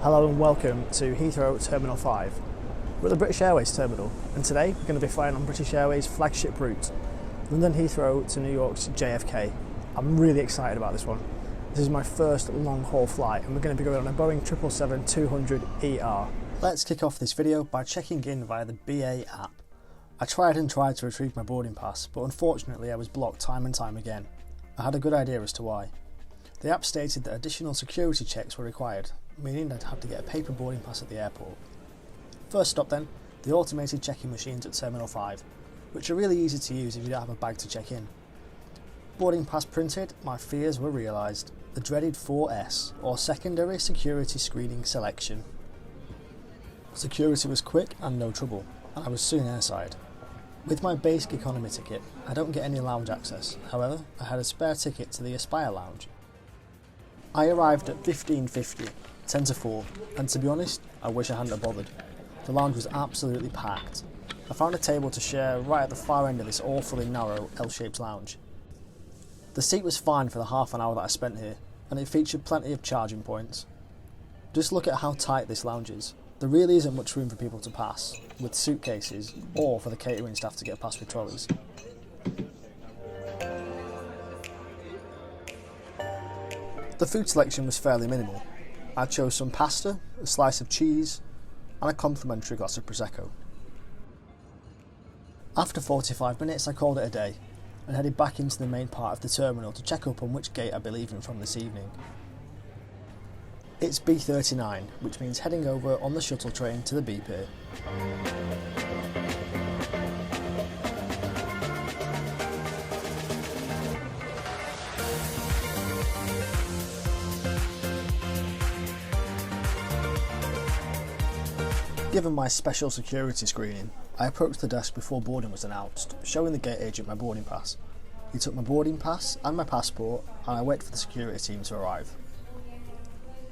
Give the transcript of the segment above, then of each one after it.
Hello and welcome to Heathrow Terminal 5. We're at the British Airways terminal, and today we're going to be flying on British Airways Flagship route, London Heathrow to New York's JFK. I'm really excited about this one. This is my first long haul flight and we're going to be going on a Boeing 777-200ER. Let's kick off this video by checking in via the BA app. I tried to retrieve my boarding pass, but unfortunately I was blocked time and time again. I had a good idea as to why. The app stated that additional security checks were required, meaning I'd have to get a paper boarding pass at the airport. First stop then, the automated check-in machines at Terminal 5, which are really easy to use if you don't have a bag to check in. Boarding pass printed, my fears were realised. The dreaded 4S, or Secondary Security Screening Selection. Security was quick and no trouble, and I was soon airside. With my basic economy ticket, I don't get any lounge access, however, I had a spare ticket to the Aspire lounge. I arrived at 15:50, 10 to 4, and to be honest, I wish I hadn't have bothered. The lounge was absolutely packed. I found a table to share right at the far end of this awfully narrow L-shaped lounge. The seat was fine for the half an hour that I spent here, and it featured plenty of charging points. Just look at how tight this lounge is. There really isn't much room for people to pass, with suitcases, or for the catering staff to get past with trolleys. The food selection was fairly minimal. I chose some pasta, a slice of cheese, and a complimentary glass of Prosecco. After 45 minutes I called it a day, and headed back into the main part of the terminal to check up on which gate I'll be leaving from this evening. It's B39, which means heading over on the shuttle train to the B pier. Given my special security screening, I approached the desk before boarding was announced, showing the gate agent my boarding pass. He took my boarding pass and my passport, and I waited for the security team to arrive.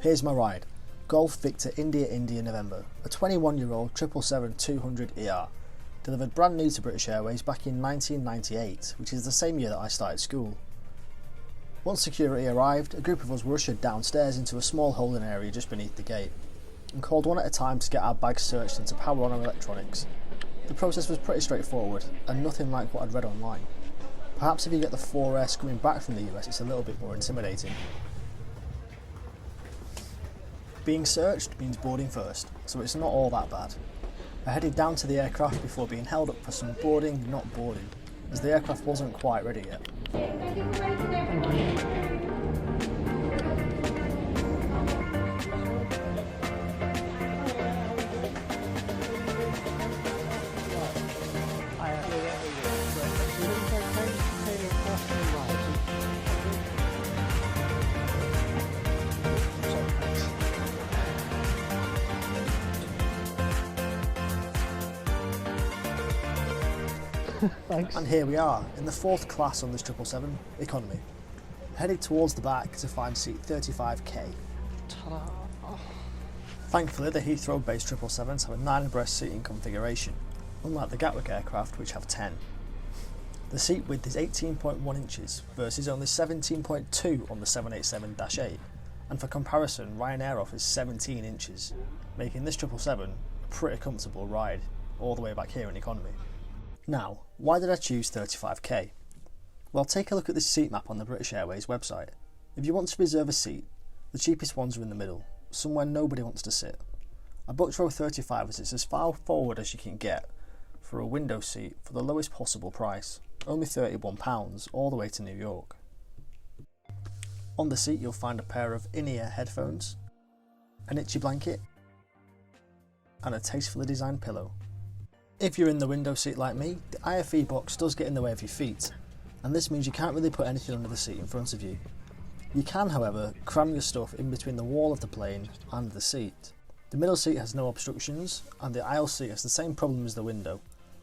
Here's my ride. Golf Victor India India November, a 21-year-old 777-200ER, delivered brand new to British Airways back in 1998, which is the same year that I started school. Once security arrived, a group of us were ushered downstairs into a small holding area just beneath the gate, and called one at a time to get our bags searched and to power on our electronics. The process was pretty straightforward, and nothing like what I'd read online. Perhaps if you get the 4S coming back from the US, it's a little bit more intimidating. Being searched means boarding first, so it's not all that bad. I headed down to the aircraft before being held up for some boarding, not boarding, as the aircraft wasn't quite ready yet. Thanks. And here we are, in the fourth class on this 777, economy. Headed towards the back to find seat 35K. Ta-da. Oh. Thankfully, the Heathrow-based 777s have a 9 abreast seating configuration, unlike the Gatwick aircraft which have 10. The seat width is 18.1 inches versus only 17.2 on the 787-8, and for comparison, Ryanair offers 17 inches, making this 777 a pretty comfortable ride all the way back here in economy. Now, why did I choose 35K? Well, take a look at this seat map on the British Airways website. If you want to reserve a seat, the cheapest ones are in the middle, somewhere nobody wants to sit. I booked row 35 as it's as far forward as you can get for a window seat for the lowest possible price, only £31 all the way to New York. On the seat you'll find a pair of in-ear headphones, an itchy blanket, and a tastefully designed pillow. If you're in the window seat like me, the IFE box does get in the way of your feet, and this means you can't really put anything under the seat in front of you. You can, however, cram your stuff in between the wall of the plane and the seat. The middle seat has no obstructions, and the aisle seat has the same problem as the window,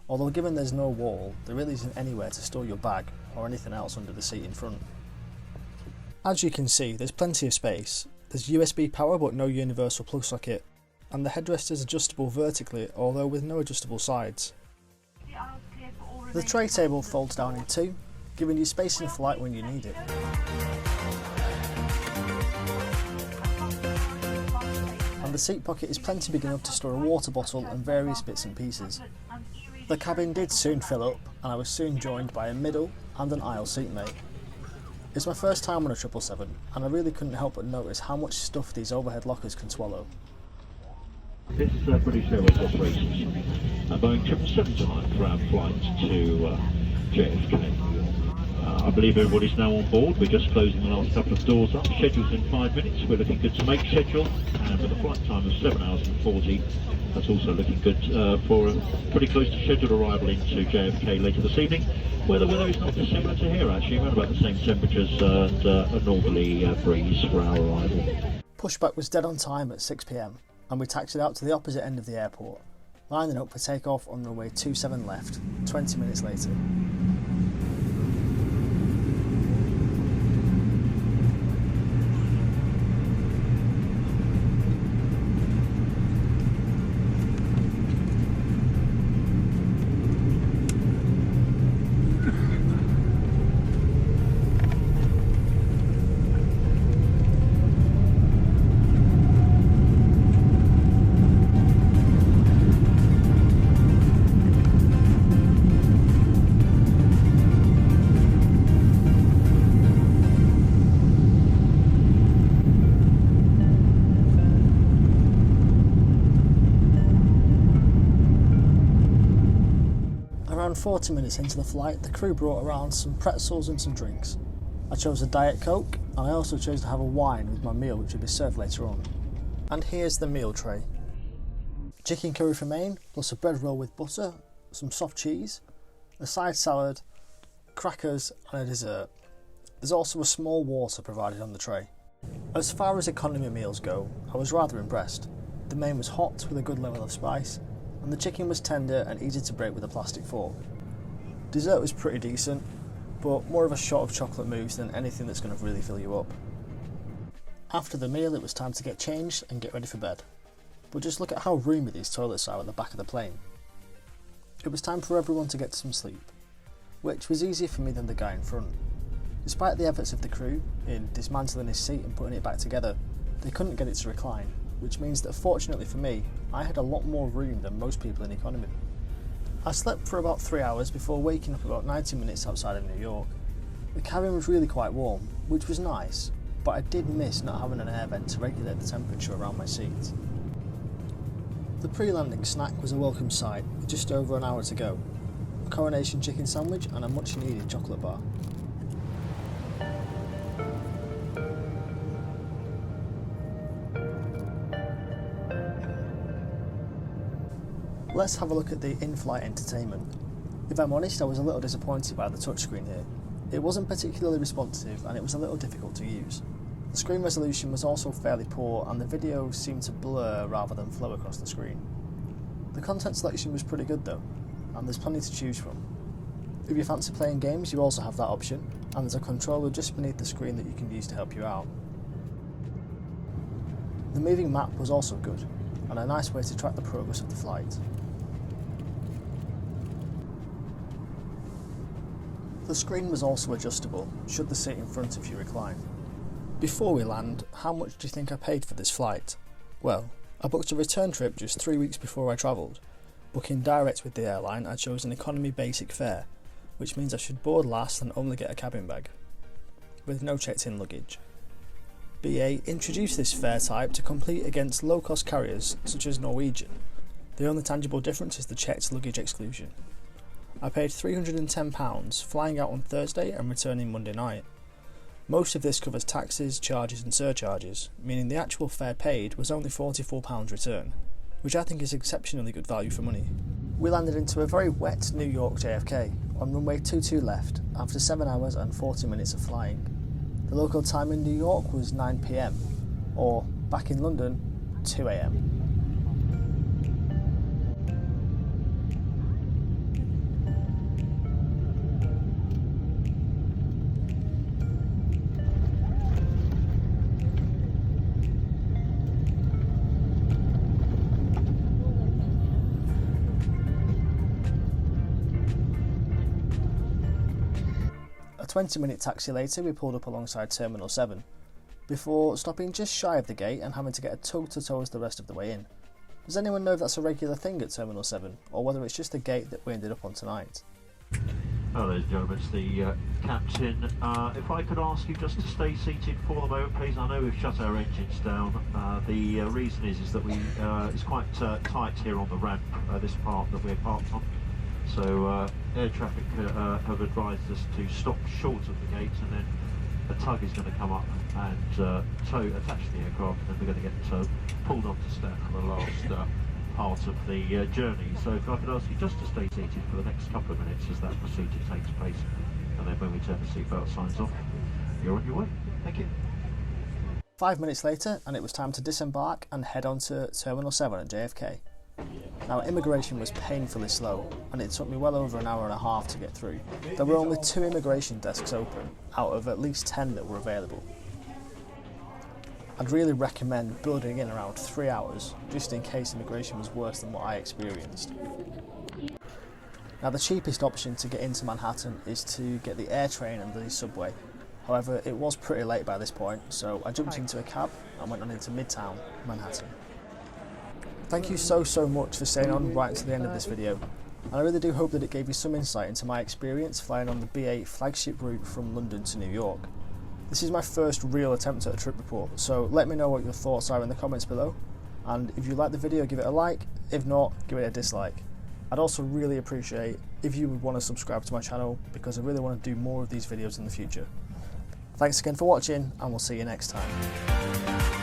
although given there's no wall, there really isn't anywhere to store your bag or anything else under the seat in front. As you can see, there's plenty of space. There's USB power but no universal plug socket, and the headrest is adjustable vertically, although with no adjustable sides. The tray table folds down in two, giving you space in flight when you need it. the seat pocket is plenty big enough to store a water bottle and various bits and pieces. The cabin did soon fill up, and I was soon joined by a middle and an aisle seatmate. It's my first time on a 777, and I really couldn't help but notice how much stuff these overhead lockers can swallow. This is British Airways operations, a Boeing 777 tonight for our flight to JFK. I believe everybody's now on board. We're just closing the last couple of doors up. Schedule's in 5 minutes. We're looking good to make schedule, and with a flight time of 7 hours and 40, that's also looking good for a pretty close to scheduled arrival into JFK later this evening, where the weather is not dissimilar to here actually, around about the same temperatures and a northerly breeze for our arrival. Pushback was dead on time at 6 PM, and we taxied out to the opposite end of the airport, lining up for takeoff on runway 27 left, 20 minutes later. Around 40 minutes into the flight, the crew brought around some pretzels and some drinks. I chose a Diet Coke, and I also chose to have a wine with my meal, which would be served later on. And here's the meal tray. Chicken curry for main, plus a bread roll with butter, some soft cheese, a side salad, crackers and a dessert. There's also a small water provided on the tray. As far as economy meals go, I was rather impressed. The main was hot with a good level of spice, and the chicken was tender and easy to break with a plastic fork. Dessert was pretty decent, but more of a shot of chocolate mousse than anything that's going to really fill you up. After the meal, it was time to get changed and get ready for bed. But just look at how roomy these toilets are at the back of the plane. It was time for everyone to get some sleep, which was easier for me than the guy in front. Despite the efforts of the crew in dismantling his seat and putting it back together, they couldn't get it to recline, which means that fortunately for me, I had a lot more room than most people in economy. I slept for about 3 hours before waking up about 90 minutes outside of New York. The cabin was really quite warm, which was nice, but I did miss not having an air vent to regulate the temperature around my seat. The pre-landing snack was a welcome sight, with just over an hour to go. A coronation chicken sandwich and a much needed chocolate bar. Let's have a look at the in-flight entertainment. If I'm honest, I was a little disappointed by the touchscreen here. It wasn't particularly responsive and it was a little difficult to use. The screen resolution was also fairly poor and the video seemed to blur rather than flow across the screen. The content selection was pretty good though, and there's plenty to choose from. If you fancy playing games, you also have that option, and there's a controller just beneath the screen that you can use to help you out. The moving map was also good, and a nice way to track the progress of the flight. The screen was also adjustable, should the seat in front of you recline. Before we land, how much do you think I paid for this flight? Well, I booked a return trip just 3 weeks before I travelled. Booking direct with the airline, I chose an economy basic fare, which means I should board last and only get a cabin bag, with no checked-in luggage. BA introduced this fare type to compete against low-cost carriers such as Norwegian. The only tangible difference is the checked luggage exclusion. I paid £310 flying out on Thursday and returning Monday night. Most of this covers taxes, charges and surcharges, meaning the actual fare paid was only £44 return, which I think is exceptionally good value for money. We landed into a very wet New York JFK on runway 22 left after 7 hours and 40 minutes of flying. The local time in New York was 9 PM, or back in London, 2 AM. A 20-minute taxi later, we pulled up alongside Terminal 7. before stopping just shy of the gate and having to get a toe-to-toe as the rest of the way in. Does anyone know if that's a regular thing at Terminal 7, or whether it's just the gate that we ended up on tonight? Hello ladies and gentlemen, it's the captain. If I could ask you just to stay seated for the moment, please. I know we've shut our engines down. The reason is that it's quite tight here on the ramp, this part that we're parked on. So air traffic have advised us to stop short of the gates, and then a tug is going to come up and attach the aircraft, and then we're going to get pulled onto stack for the last part of the journey. So if I could ask you just to stay seated for the next couple of minutes as that procedure takes place, and then when we turn the seatbelt signs off, you're on your way. Thank you. 5 minutes later, and it was time to disembark and head on to Terminal 7 at JFK. Now, immigration was painfully slow, and it took me well over an hour and a half to get through. There were only 2 immigration desks open, out of at least 10 that were available. I'd really recommend building in around 3 hours, just in case immigration was worse than what I experienced. Now, the cheapest option to get into Manhattan is to get the air train and the subway. However, it was pretty late by this point, so I jumped into a cab and went on into Midtown Manhattan. Thank you so much for staying on right to the end of this video, and I really do hope that it gave you some insight into my experience flying on the B8 Flagship route from London to New York. This is my first real attempt at a trip report, so let me know what your thoughts are in the comments below, and if you like the video, give it a like. If not, give it a dislike. I'd also really appreciate if you would want to subscribe to my channel, because I really want to do more of these videos in the future. Thanks again for watching, and we'll see you next time.